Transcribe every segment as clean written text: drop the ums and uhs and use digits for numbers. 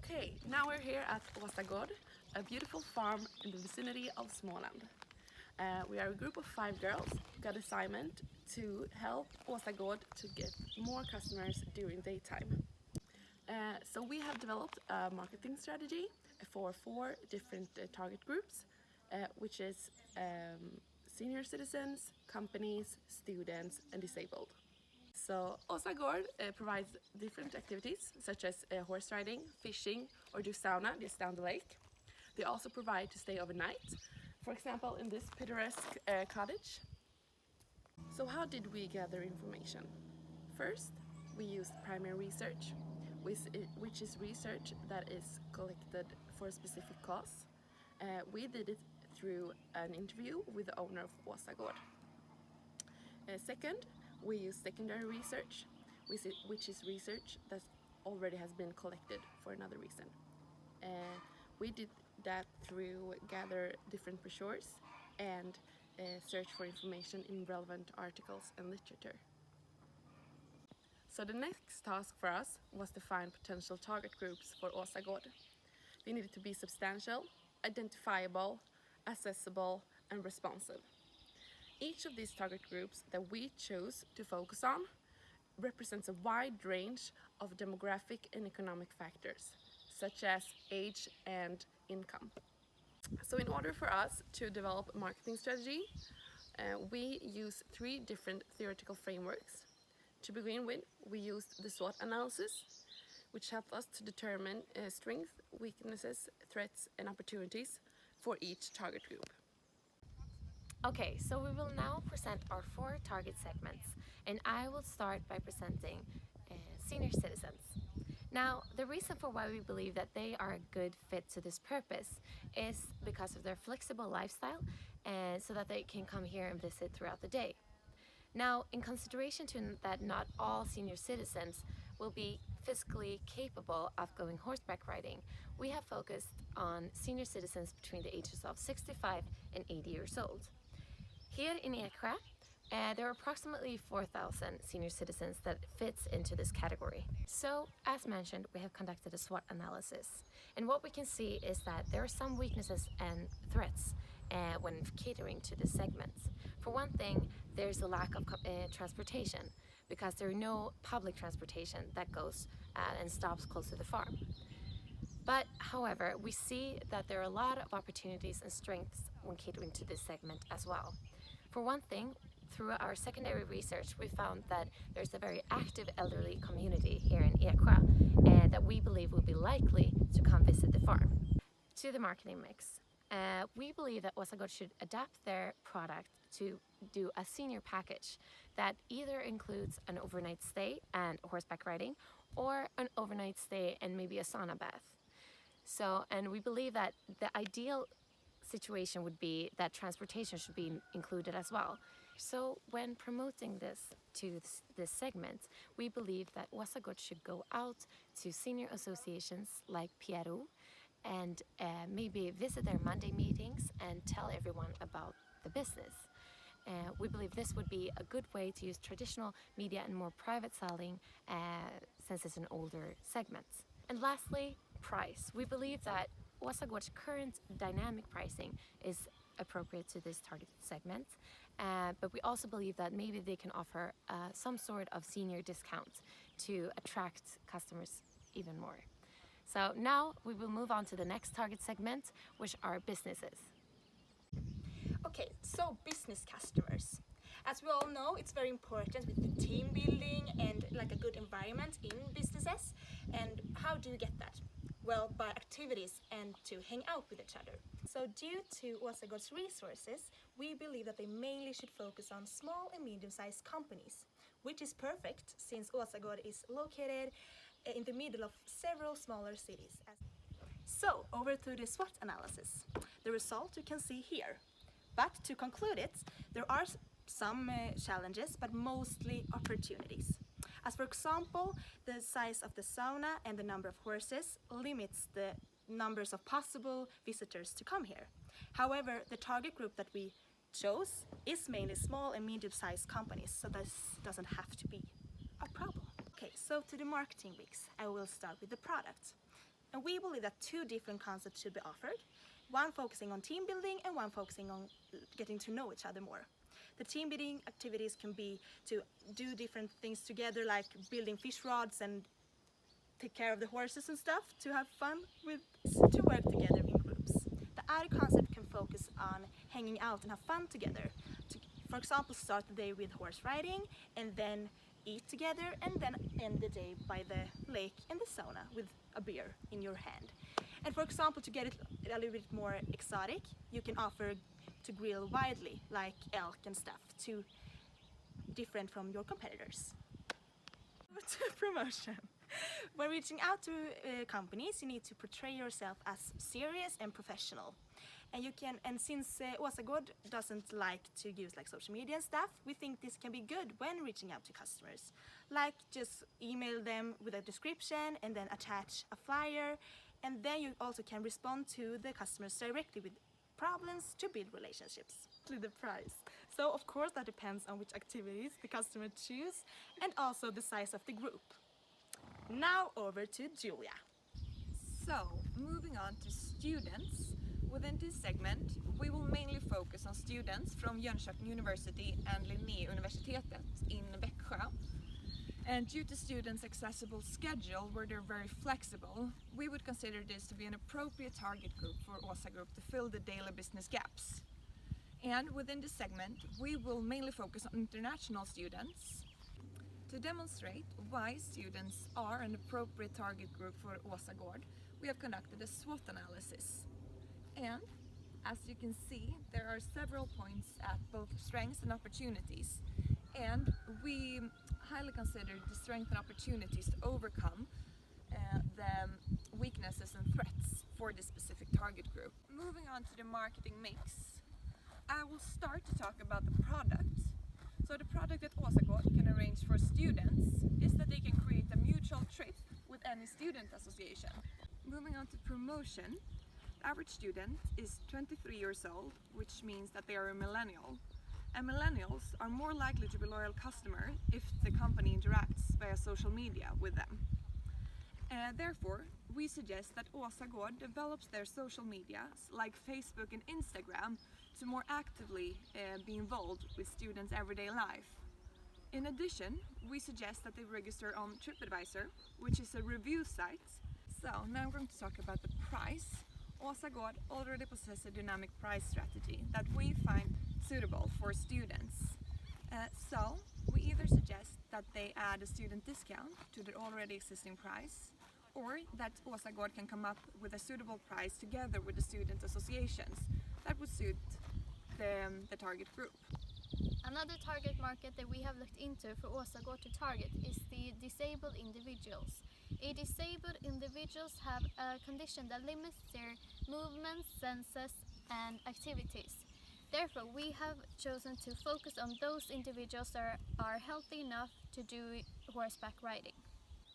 Okay, now we're here at Åsa Gård, a beautiful farm in the vicinity of Småland. We are a group of 5 girls who got assignment to help Åsa Gård to get more customers during daytime. So we have developed a marketing strategy for 4 different target groups, which is senior citizens, companies, students and disabled. So Åsa Gård provides different activities such as horse riding, fishing or do sauna just down the lake. They also provide to stay overnight, for example in this picturesque cottage. So how did we gather information? First, we used primary research, which is research that is collected for a specific cause. We did it through an interview with the owner of Åsa Gård. Second, we use secondary research, which is research that already has been collected for another reason. We did that through gather different brochures and search for information in relevant articles and literature. So the next task for us was to find potential target groups for Åsa Gård. They needed to be substantial, identifiable, accessible and responsive. Each of these target groups that we chose to focus on represents a wide range of demographic and economic factors, such as age and income. So in order for us to develop a marketing strategy, we use 3 different theoretical frameworks. To begin with, we used the SWOT analysis, which helped us to determine strengths, weaknesses, threats and opportunities for each target group. Okay, so we will now present our 4 target segments, and I will start by presenting senior citizens. Now, the reason for why we believe that they are a good fit to this purpose is because of their flexible lifestyle and so that they can come here and visit throughout the day. Now, in consideration to that not all senior citizens will be physically capable of going horseback riding, we have focused on senior citizens between the ages of 65 and 80 years old. Here in Eksjö, there are approximately 4,000 senior citizens that fits into this category. So, as mentioned, we have conducted a SWOT analysis. And what we can see is that there are some weaknesses and threats when catering to this segment. For one thing, there's a lack of transportation because there are no public transportation that goes and stops close to the farm. But, however, we see that there are a lot of opportunities and strengths when catering to this segment as well. For one thing, through our secondary research, we found that there's a very active elderly community here in Eksjö and that we believe will be likely to come visit the farm. To the marketing mix, we believe that Åsa Gård should adapt their product to do a senior package that either includes an overnight stay and horseback riding or an overnight stay and maybe a sauna bath. So, and we believe that the ideal situation would be that transportation should be included as well. So when promoting this to this segment, we believe that Åsa Gård should go out to senior associations like PRO and maybe visit their Monday meetings and tell everyone about the business. We believe this would be a good way to use traditional media and more private selling since it's an older segment. And lastly, price. We believe that Åsa Gård's current dynamic pricing is appropriate to this target segment, but we also believe that maybe they can offer some sort of senior discount to attract customers even more. So now we will move on to the next target segment, which are businesses. Okay, so business customers. As we all know, it's very important with the team building and like a good environment in businesses. And how do you get that? Well, by activities and to hang out with each other. So due to Åsa Gård's resources, we believe that they mainly should focus on small and medium-sized companies, which is perfect since Åsa Gård is located in the middle of several smaller cities. So, over to the SWOT analysis. The result you can see here. But to conclude it, there are some challenges, but mostly opportunities. As for example, the size of the sauna and the number of horses limits the numbers of possible visitors to come here. However, the target group that we chose is mainly small and medium-sized companies, so this doesn't have to be a problem. Okay, so to the marketing weeks, I will start with the product. And we believe that two different concepts should be offered, one focusing on team building and one focusing on getting to know each other more. The team building activities can be to do different things together, like building fish rods and take care of the horses and stuff, to have fun with, to work together in groups. The other concept can focus on hanging out and have fun together. For example, start the day with horse riding and then eat together and then end the day by the lake in the sauna with a beer in your hand. And for example, to get it a little bit more exotic, you can offer to grill widely, like elk and stuff, to different from your competitors. Promotion. When reaching out to companies, you need to portray yourself as serious and professional. And since Åsa Gård doesn't like to use like social media and stuff, we think this can be good when reaching out to customers. Like just email them with a description and then attach a flyer, and then you also can respond to the customers directly with problems to build relationships. The price. So of course that depends on which activities the customer choose and also the size of the group. Now over to Julia. So, moving on to students. Within this segment, we will mainly focus on students from Jönköping University and Linnéuniversitetet in Växjö. And due to students' accessible schedule, where they're very flexible, we would consider this to be an appropriate target group for Åsa Group to fill the daily business gaps. And within this segment, we will mainly focus on international students. To demonstrate why students are an appropriate target group for Åsa Gård, we have conducted a SWOT analysis. And as you can see, there are several points at both strengths and opportunities. And we highly consider the strengths and opportunities to overcome the weaknesses and threats for this specific target group. Moving on to the marketing mix, I will start to talk about the product. So the product that Åsa Gård can arrange for students is that they can create a mutual trip with any student association. Moving on to promotion, the average student is 23 years old, which means that they are a millennial. And millennials are more likely to be loyal customers if the company interacts via social media with them. Therefore, we suggest that Åsa Gård develops their social media, like Facebook and Instagram, to more actively be involved with students' everyday life. In addition, we suggest that they register on TripAdvisor, which is a review site. So now I'm going to talk about the price. Åsa Gård already possesses a dynamic price strategy that we find suitable for students. So we either suggest that they add a student discount to their already existing price, or that Åsa Gård can come up with a suitable price together with the student associations that would suit the target group. Another target market that we have looked into for Åsa Gård to target is the disabled individuals. Disabled individuals have a condition that limits their movements, senses and activities. Therefore, we have chosen to focus on those individuals that are healthy enough to do horseback riding.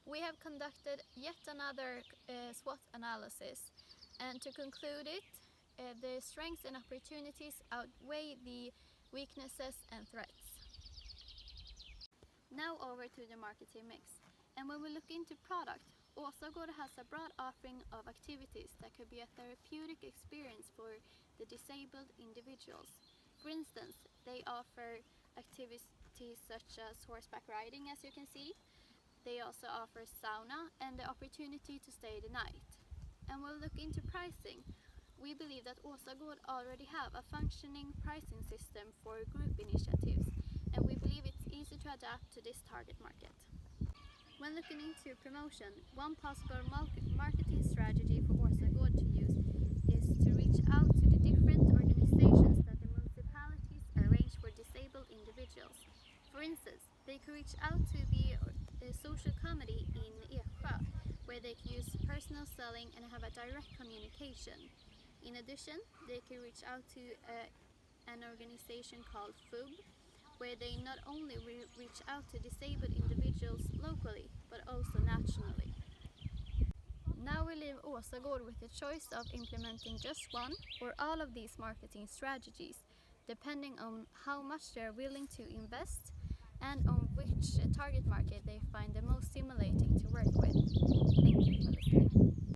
We have conducted yet another SWOT analysis, and to conclude it, the strengths and opportunities outweigh the weaknesses and threats. Now over to the marketing mix. And when we look into product, Åsa Gård has a broad offering of activities that could be a therapeutic experience for the disabled individuals. For instance, they offer activities such as horseback riding, as you can see. They also offer sauna and the opportunity to stay the night. And when we look into pricing, we believe that Åsa Gård already have a functioning pricing system for group initiatives, and we believe it's easy to adapt to this target market. When looking into promotion, one possible marketing strategy for Åsa Gård to use is to reach out to the different organizations that the municipalities arrange for disabled individuals. For instance, they could reach out to the social committee in Eksjö, where they can use personal selling and have a direct communication. In addition, they can reach out to an organization called FUB, where they not only reach out to disabled individuals locally, but also nationally. Now we leave Åsa Gård with the choice of implementing just one or all of these marketing strategies, depending on how much they are willing to invest and on which target market they find the most stimulating to work with. Thank you for listening.